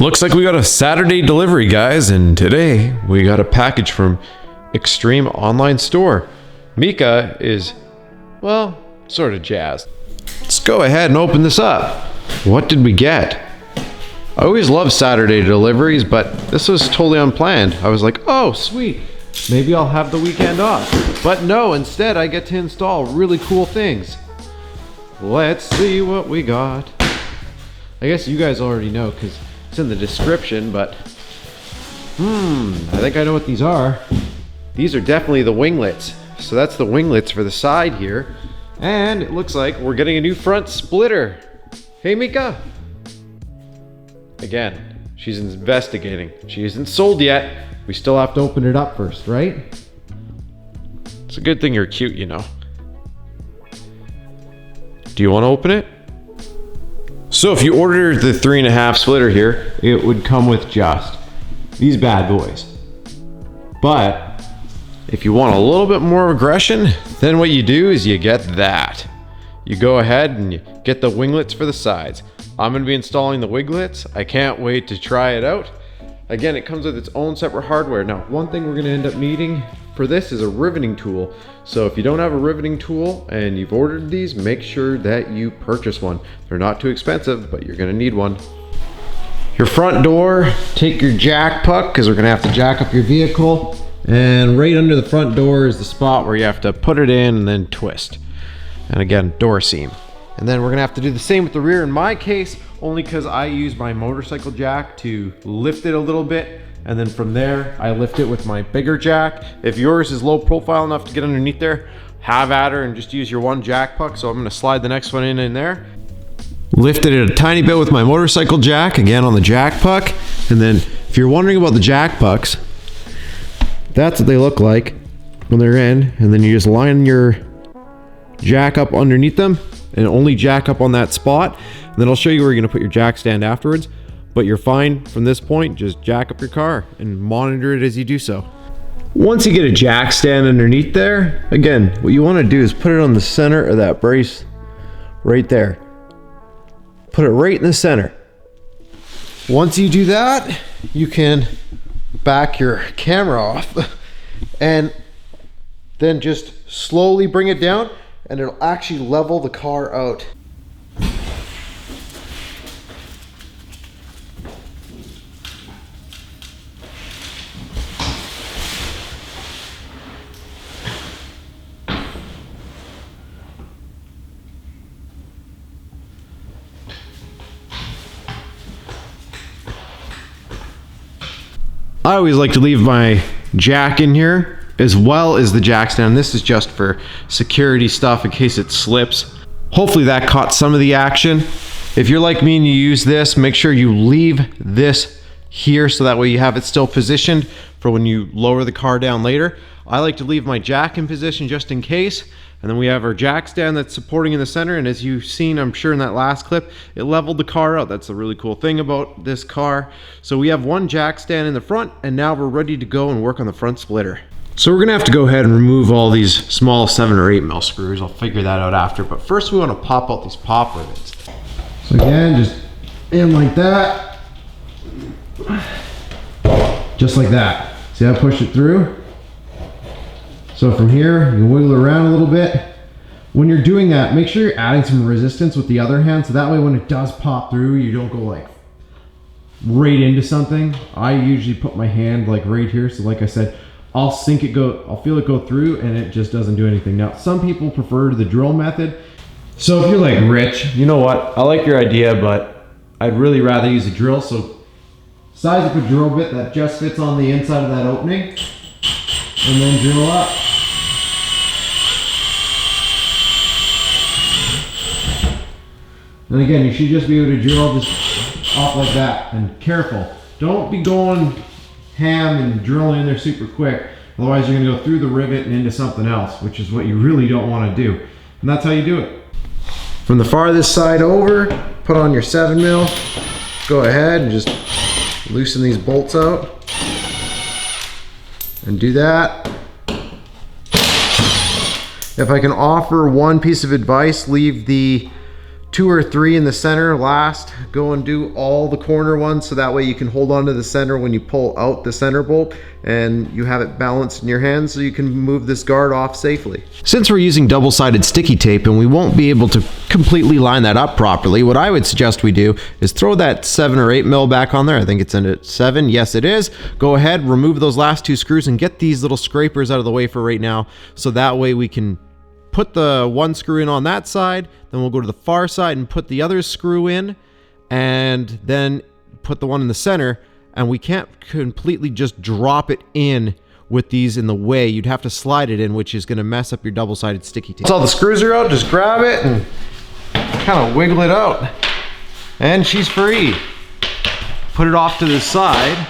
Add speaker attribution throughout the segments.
Speaker 1: Looks like we got a Saturday delivery, guys, and today we got a package from Extreme Online Store. Mika is, well, sort of jazzed. Let's go ahead and open this up. What did we get? I always love Saturday deliveries, but this was totally unplanned. I was like, oh, sweet. Maybe I'll have the weekend off. But no, instead I get to install really cool things. Let's see what we got. I guess you guys already know because it's in the description, but I think I know what these are. These are definitely the winglets. So that's the winglets for the side here. And it looks like we're getting a new front splitter. Hey, Mika. Again, she's investigating. She isn't sold yet. We still have to open it up first, right? It's a good thing you're cute, you know. Do you want to open it? So if you order the 3.5 splitter here, it would come with just these bad boys. But if you want a little bit more aggression, then what you do is you get that. You go ahead and you get the winglets for the sides. I'm going to be installing the winglets. I can't wait to try it out. Again, it comes with its own separate hardware. Now, one thing we're going to end up needing for this is a riveting tool. So if you don't have a riveting tool and you've ordered these, make sure that you purchase one. They're not too expensive, but you're going to need one. Your front door, take your jack puck because we're going to have to jack up your vehicle. And right under the front door is the spot where you have to put it in and then twist. And again, door seam. And then we're gonna have to do the same with the rear. In my case, only because I use my motorcycle jack to lift it a little bit. And then from there, I lift it with my bigger jack. If yours is low profile enough to get underneath there, have at her and just use your one jack puck. So I'm gonna slide the next one in there. Lift it a tiny bit with my motorcycle jack, again on the jack puck. And then if you're wondering about the jack pucks, that's what they look like when they're in. And then you just line your jack up underneath them and only jack up on that spot. And then I'll show you where you're gonna put your jack stand afterwards. But you're fine from this point. Just jack up your car and monitor it as you do so. Once you get a jack stand underneath there, again, what you wanna do is put it on the center of that brace right there. Put it right in the center. Once you do that, you can back your camera off and then just slowly bring it down and it'll actually level the car out. I always like to leave my jack in here as well as the jack stand. This is just for security stuff in case it slips. Hopefully that caught some of the action. If you're like me and you use this, make sure you leave this here so that way you have it still positioned for when you lower the car down later. I like to leave my jack in position just in case. And then we have our jack stand that's supporting in the center. And as you've seen, I'm sure in that last clip, it leveled the car out. That's a really cool thing about this car. So we have one jack stand in the front and now we're ready to go and work on the front splitter. So we're gonna have to go ahead and remove all these small 7 or 8 mil screws. I'll figure that out after, but first we wanna pop out these pop rivets. So again, just in like that. Just like that. See how I push it through? So from here, you wiggle it around a little bit. When you're doing that, make sure you're adding some resistance with the other hand, so that way when it does pop through, you don't go like right into something. I usually put my hand like right here, so like I said, I'll feel it go through and it just doesn't do anything. Now, some people prefer the drill method. So if you're like, Rich, you know what? I like your idea, but I'd really rather use a drill. So size up a drill bit that just fits on the inside of that opening and then drill up. And again, you should just be able to drill just off like that. And careful, don't be going ham and drilling in there super quick. Otherwise you're gonna go through the rivet and into something else, which is what you really don't wanna do. And that's how you do it. From the farthest side over, put on your 7 mil. Go ahead and just loosen these bolts out. And do that. If I can offer one piece of advice, leave the 2 or 3 in the center last. Go and do all the corner ones so that way you can hold on to the center when you pull out the center bolt and you have it balanced in your hands so you can move this guard off safely. Since we're using double-sided sticky tape and we won't be able to completely line that up properly, what I would suggest we do is throw that 7 or 8 mil back on there. I think it's in at 7. Yes, it is. Go ahead, remove those last 2 screws and get these little scrapers out of the way for right now, so that way we can put the 1 screw in on that side, then we'll go to the far side and put the other screw in, and then put the one in the center, and we can't completely just drop it in with these in the way. You'd have to slide it in, which is going to mess up your double-sided sticky tape. Once all the screws are out, just grab it and kind of wiggle it out, and she's free. Put it off to the side,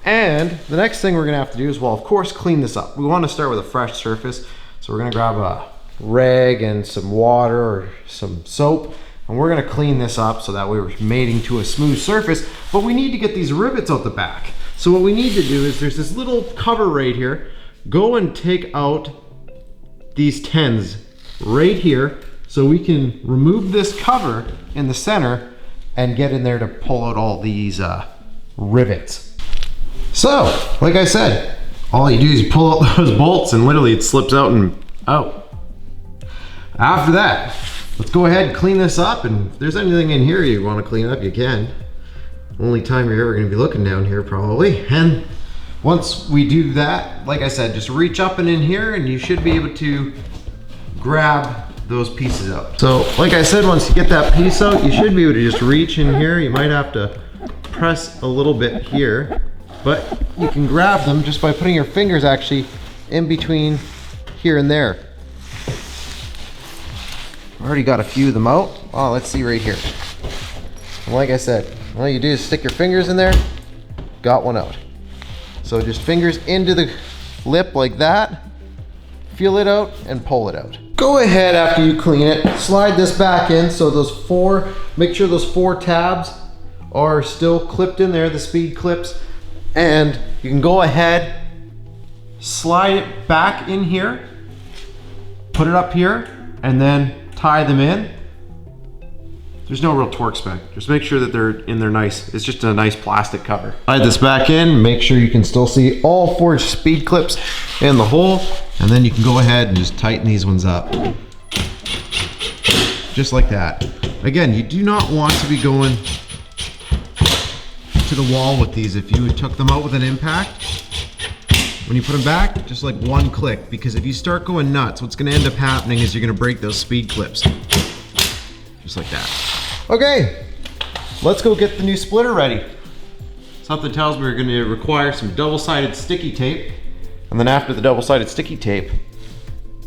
Speaker 1: and the next thing we're going to have to do is, well, of course, clean this up. We want to start with a fresh surface. So we're gonna grab a rag and some water or some soap, and we're gonna clean this up so that way we're mating to a smooth surface, but we need to get these rivets out the back. So what we need to do is, there's this little cover right here. Go and take out these 10s right here so we can remove this cover in the center and get in there to pull out all these rivets. So, like I said, all you do is you pull out those bolts and literally it slips out and out. After that, let's go ahead and clean this up, and if there's anything in here you want to clean up, you can. Only time you're ever going to be looking down here probably. And once we do that, like I said, just reach up and in here and you should be able to grab those pieces out. So like I said, once you get that piece out, you should be able to just reach in here. You might have to press a little bit here, but you can grab them just by putting your fingers actually in between here and there. I've already got a few of them out. Oh, let's see right here. And like I said, all you do is stick your fingers in there, got one out. So just fingers into the lip like that, feel it out and pull it out. Go ahead after you clean it, slide this back in so make sure those 4 tabs are still clipped in there, the speed clips. And you can go ahead, slide it back in here, put it up here, and then tie them in. There's no real torque spec. Just make sure that they're in there nice. It's just a nice plastic cover. Slide this back in, make sure you can still see all 4 speed clips in the hole, and then you can go ahead and just tighten these ones up. Just like that. Again, you do not want to be going to the wall with these. If you took them out with an impact, when you put them back, just like 1 click, because if you start going nuts, what's gonna end up happening is you're gonna break those speed clips. Just like that. Okay, let's go get the new splitter ready. Something tells me we're gonna require some double-sided sticky tape, and then after the double-sided sticky tape,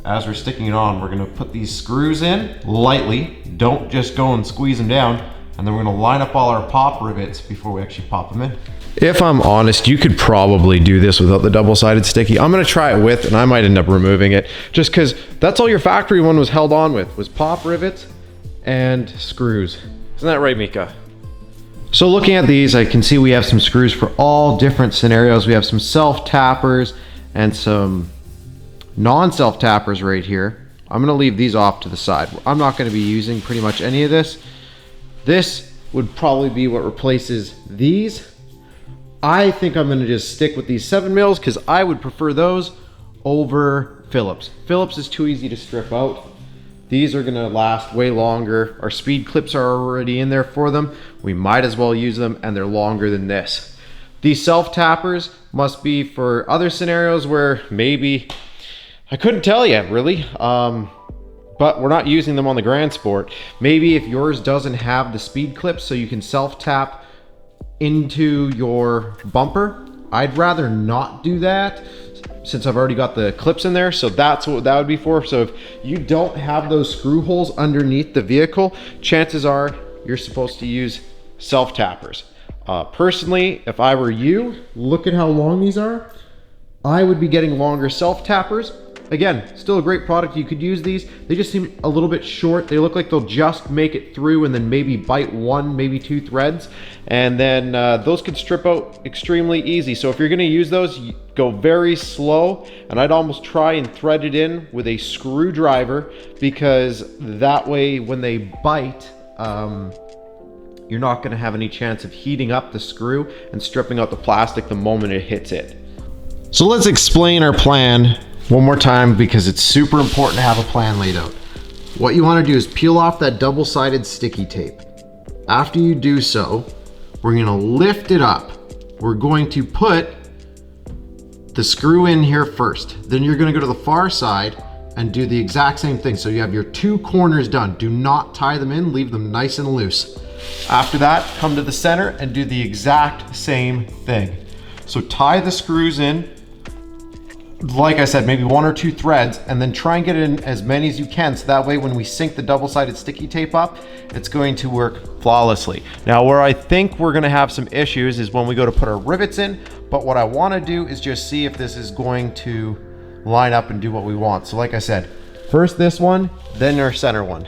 Speaker 1: as we're sticking it on, we're gonna put these screws in lightly. Don't just go and squeeze them down. And then we're gonna line up all our pop rivets before we actually pop them in. If I'm honest, you could probably do this without the double-sided sticky. I'm gonna try it with, and I might end up removing it, just because that's all your factory one was held on with, was pop rivets and screws. Isn't that right, Mika? So looking at these, I can see we have some screws for all different scenarios. We have some self-tappers and some non-self-tappers right here. I'm gonna leave these off to the side. I'm not gonna be using pretty much any of this. This would probably be what replaces these. I think I'm gonna just stick with these 7 mils because I would prefer those over Phillips. Phillips is too easy to strip out. These are gonna last way longer. Our speed clips are already in there for them. We might as well use them, and they're longer than this. These self-tappers must be for other scenarios where maybe, I couldn't tell you really. But we're not using them on the Grand Sport. Maybe if yours doesn't have the speed clips so you can self-tap into your bumper, I'd rather not do that since I've already got the clips in there. So that's what that would be for. So if you don't have those screw holes underneath the vehicle, chances are you're supposed to use self-tappers. Personally, if I were you, look at how long these are. I would be getting longer self-tappers again, still a great product. You could use these. They just seem a little bit short. They look like they'll just make it through and then maybe bite one, maybe two threads. And then those could strip out extremely easy. So if you're gonna use those, you go very slow, and I'd almost try and thread it in with a screwdriver, because that way when they bite, you're not gonna have any chance of heating up the screw and stripping out the plastic the moment it hits it. So let's explain our plan one more time, because it's super important to have a plan laid out. What you wanna do is peel off that double-sided sticky tape. After you do so, we're gonna lift it up. We're going to put the screw in here first. Then you're gonna go to the far side and do the exact same thing. So you have your two corners done. Do not tie them in, leave them nice and loose. After that, come to the center and do the exact same thing. So tie the screws in, like I said, maybe one or two threads, and then try and get in as many as you can, so that way when we sink the double-sided sticky tape up, it's going to work flawlessly. Now, where I think we're gonna have some issues is when we go to put our rivets in, but what I wanna do is just see if this is going to line up and do what we want. So like I said, first this one, then our center one.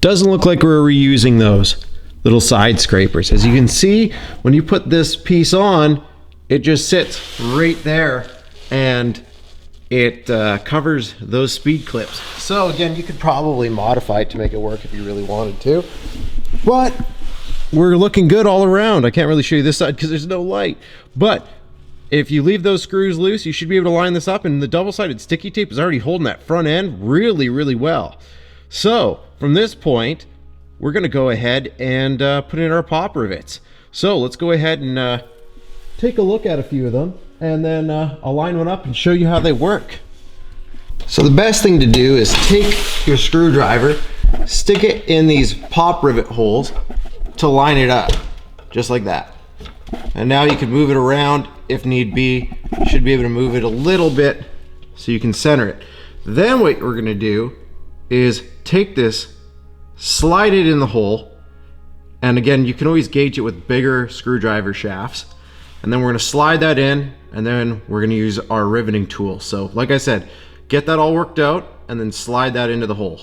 Speaker 1: Doesn't look like we're reusing those little side scrapers. As you can see, when you put this piece on, it just sits right there and it covers those speed clips. So again, you could probably modify it to make it work if you really wanted to, but we're looking good all around. I can't really show you this side because there's no light, but if you leave those screws loose, you should be able to line this up, and the double-sided sticky tape is already holding that front end really, really well. So from this point, we're gonna go ahead and put in our pop rivets. So let's go ahead and take a look at a few of them, and then I'll line one up and show you how they work. So the best thing to do is take your screwdriver, stick it in these pop rivet holes to line it up, just like that. And now you can move it around if need be. You should be able to move it a little bit so you can center it. Then what we're gonna do is take this, slide it in the hole, and again, you can always gauge it with bigger screwdriver shafts. And then we're gonna slide that in, and then we're gonna use our riveting tool. So like I said, get that all worked out and then slide that into the hole.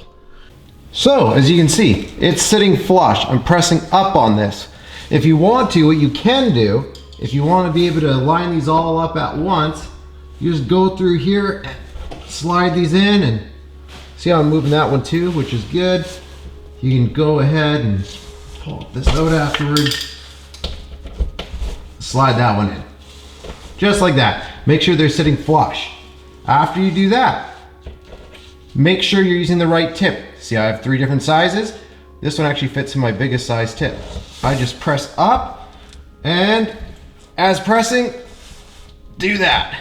Speaker 1: So as you can see, it's sitting flush. I'm pressing up on this. If you want to, what you can do, if you want to be able to line these all up at once, you just go through here and slide these in, and see how I'm moving that one too, which is good. You can go ahead and pull this out afterwards. Slide that one in. Just like that. Make sure they're sitting flush. After you do that, make sure you're using the right tip. See, I have 3 different sizes. This one actually fits in my biggest size tip. I just press up, and as pressing, do that.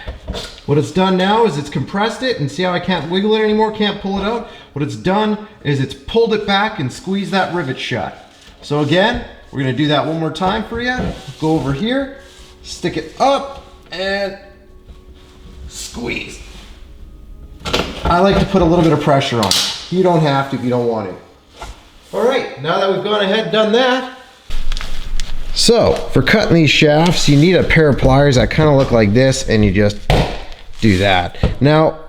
Speaker 2: What it's done now is it's compressed it, and see how I can't wiggle it anymore, can't pull it out? What it's done is it's pulled it back and squeezed that rivet shut. So again, we're gonna do that one more time for you. Go over here, stick it up, and squeeze. I like to put a little bit of pressure on it. You don't have to if you don't want to. All right, now that we've gone ahead and done that, so for cutting these shafts, you need a pair of pliers that kind of look like this, and you just do that. Now,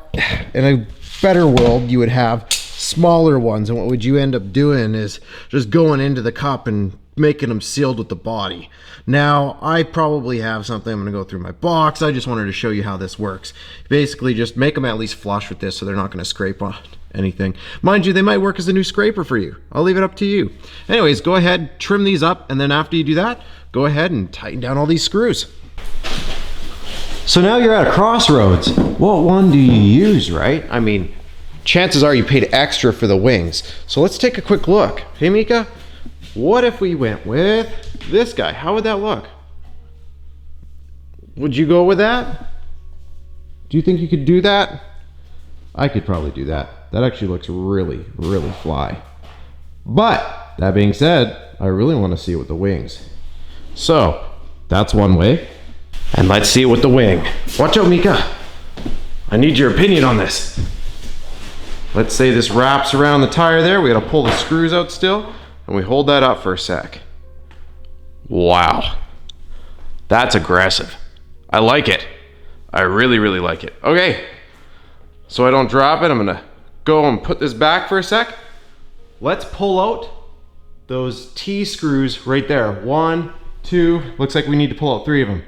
Speaker 2: in a better world, you would have smaller ones, and what would you end up doing is just going into the cup and making them sealed with the body. Now, I probably have something. I'm gonna go through my box. I just wanted to show you how this works. Basically, just make them at least flush with this so they're not gonna scrape on anything. Mind you, they might work as a new scraper for you. I'll leave it up to you. Anyways, go ahead, trim these up, and then after you do that, go ahead and tighten down all these screws. So now you're at a crossroads. What one do you use, right? I mean, chances are you paid extra for the wings. So let's take a quick look. Hey, Mika, what if we went with this guy? How would that look? Would you go with that? Do you think you could do that? I could probably do that. That actually looks really, really fly. But that being said, I really want to see it with the wings. So that's one way. And let's see it with the wing. Watch out, Mika. I need your opinion on this. Let's say this wraps around the tire there. We gotta pull the screws out still, and we hold that up for a sec. Wow. That's aggressive. I like it. I really, really like it. Okay. So I don't drop it, I'm gonna go and put this back for a sec. Let's pull out those T screws right there. 1, 2, looks like we need to pull out 3 of them.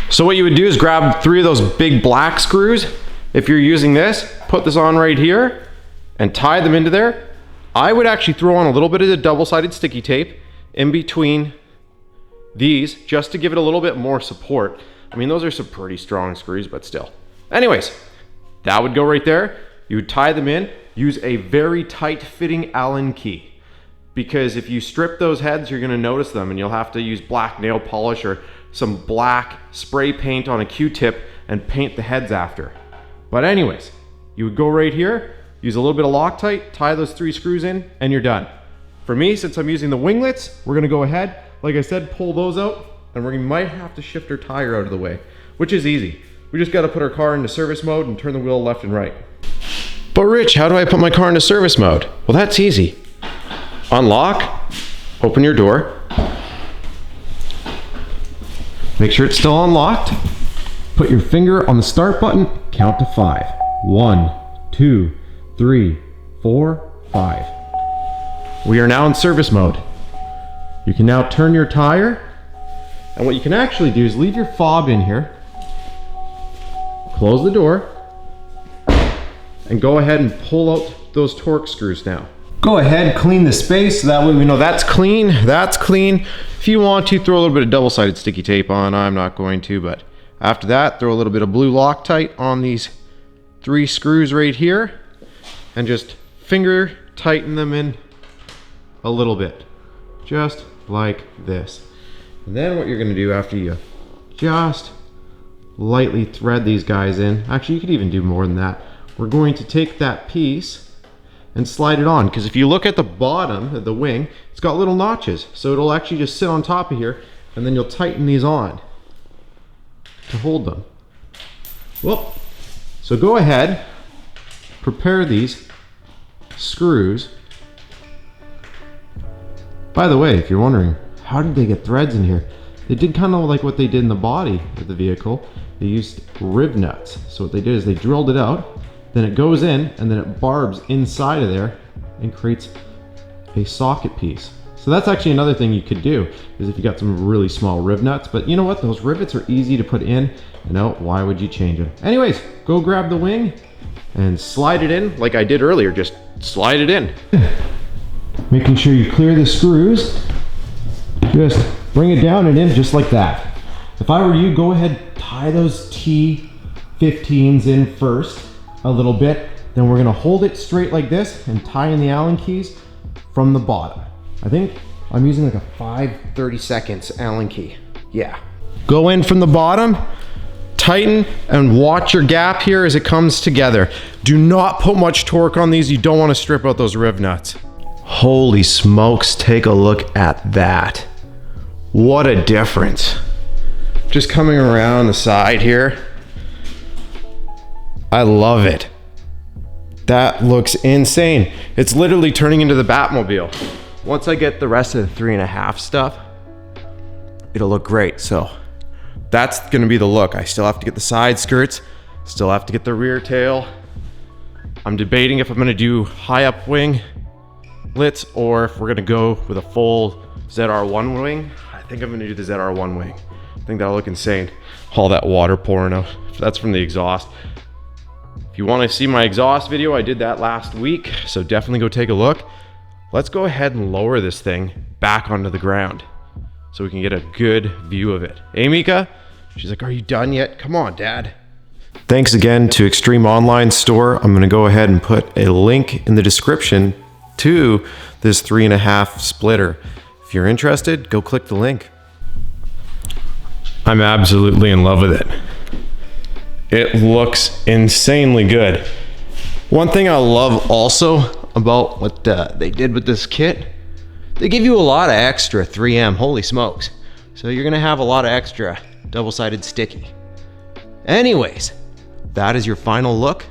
Speaker 2: So what you would do is grab 3 of those big black screws. If you're using this, put this on right here and tie them into there. I would actually throw on a little bit of the double-sided sticky tape in between these just to give it a little bit more support. I mean, those are some pretty strong screws, but still. Anyways, that would go right there. You would tie them in, use a very tight fitting Allen key, because if you strip those heads, you're gonna notice them and you'll have to use black nail polish or some black spray paint on a Q-tip and paint the heads after. But anyways, you would go right here, use a little bit of Loctite, tie those 3 screws in, and you're done. For me, since I'm using the winglets, we're gonna go ahead, like I said, pull those out, and we might have to shift our tire out of the way, which is easy. We just gotta put our car into service mode and turn the wheel left and right. But Rich, how do I put my car into service mode? Well, that's easy. Unlock, open your door, make sure it's still unlocked, put your finger on the start button, count to 5. 1, 2, 3, 4, 5. We are now in service mode. You can now turn your tire, and what you can actually do is leave your fob in here, close the door, and go ahead and pull out those torque screws now. Go ahead, clean the space, so that way we know that's clean, that's clean. If you want to, throw a little bit of double-sided sticky tape on. I'm not going to, but after that, throw a little bit of blue Loctite on these 3 screws right here, and just finger tighten them in a little bit, just like this. And then what you're gonna do after you just lightly thread these guys in, actually you could even do more than that, we're going to take that piece and slide it on, because if you look at the bottom of the wing, it's got little notches, so it'll actually just sit on top of here, and then you'll tighten these on to hold them. Well, so go ahead, prepare these screws. By the way, if you're wondering, how did they get threads in here? They did kind of like what they did in the body of the vehicle. They used rib nuts. So what they did is they drilled it out, then it goes in, and then it barbs inside of there and creates a socket piece. So that's actually another thing you could do, is if you got some really small rib nuts, but you know what, those rivets are easy to put in, you know, why would you change them? Anyways, go grab the wing and slide it in like I did earlier, just slide it in. Making sure you clear the screws, just bring it down and in just like that. If I were you, go ahead, tie those T15s in first a little bit, then we're gonna hold it straight like this and tie in the Allen keys from the bottom. I think I'm using like a 5/32 Allen key. Yeah. Go in from the bottom, tighten and watch your gap here as it comes together. Do not put much torque on these. You don't want to strip out those riv nuts. Holy smokes, take a look at that. What a difference. Just coming around the side here. I love it. That looks insane. It's literally turning into the Batmobile. Once I get the rest of the 3.5 stuff, it'll look great. So that's gonna be the look. I still have to get the side skirts, still have to get the rear tail. I'm debating if I'm gonna do high up wing lits or if we're gonna go with a full ZR1 wing. I think I'm gonna do the ZR1 wing. I think that'll look insane. All that water pouring out. That's from the exhaust. If you want to see my exhaust video, I did that last week, so definitely go take a look. Let's go ahead and lower this thing back onto the ground so we can get a good view of it. Hey, Mika? She's like, are you done yet? Come on, Dad. Thanks again to Extreme Online Store. I'm going to go ahead and put a link in the description to this 3.5 splitter. If you're interested, go click the link. I'm absolutely in love with it. It looks insanely good. One thing I love also about what they did with this kit, they give you a lot of extra 3M, holy smokes. So you're gonna have a lot of extra double-sided sticky. Anyways, that is your final look.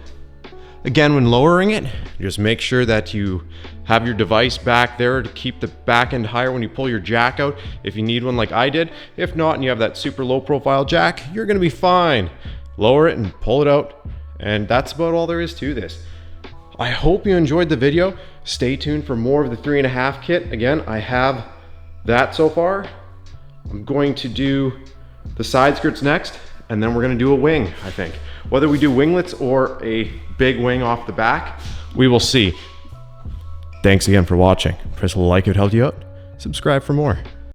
Speaker 2: Again, when lowering it, just make sure that you have your device back there to keep the back end higher when you pull your jack out, if you need one like I did. If not, and you have that super low profile jack, you're gonna be fine. Lower it and pull it out, and that's about all there is to this. I hope you enjoyed the video. Stay tuned for more of the 3.5 kit. Again, I have that so far. I'm going to do the side skirts next, and then we're gonna do a wing, I think. Whether we do winglets or a big wing off the back, we will see. Thanks again for watching. Press a like if it helped you out. Subscribe for more.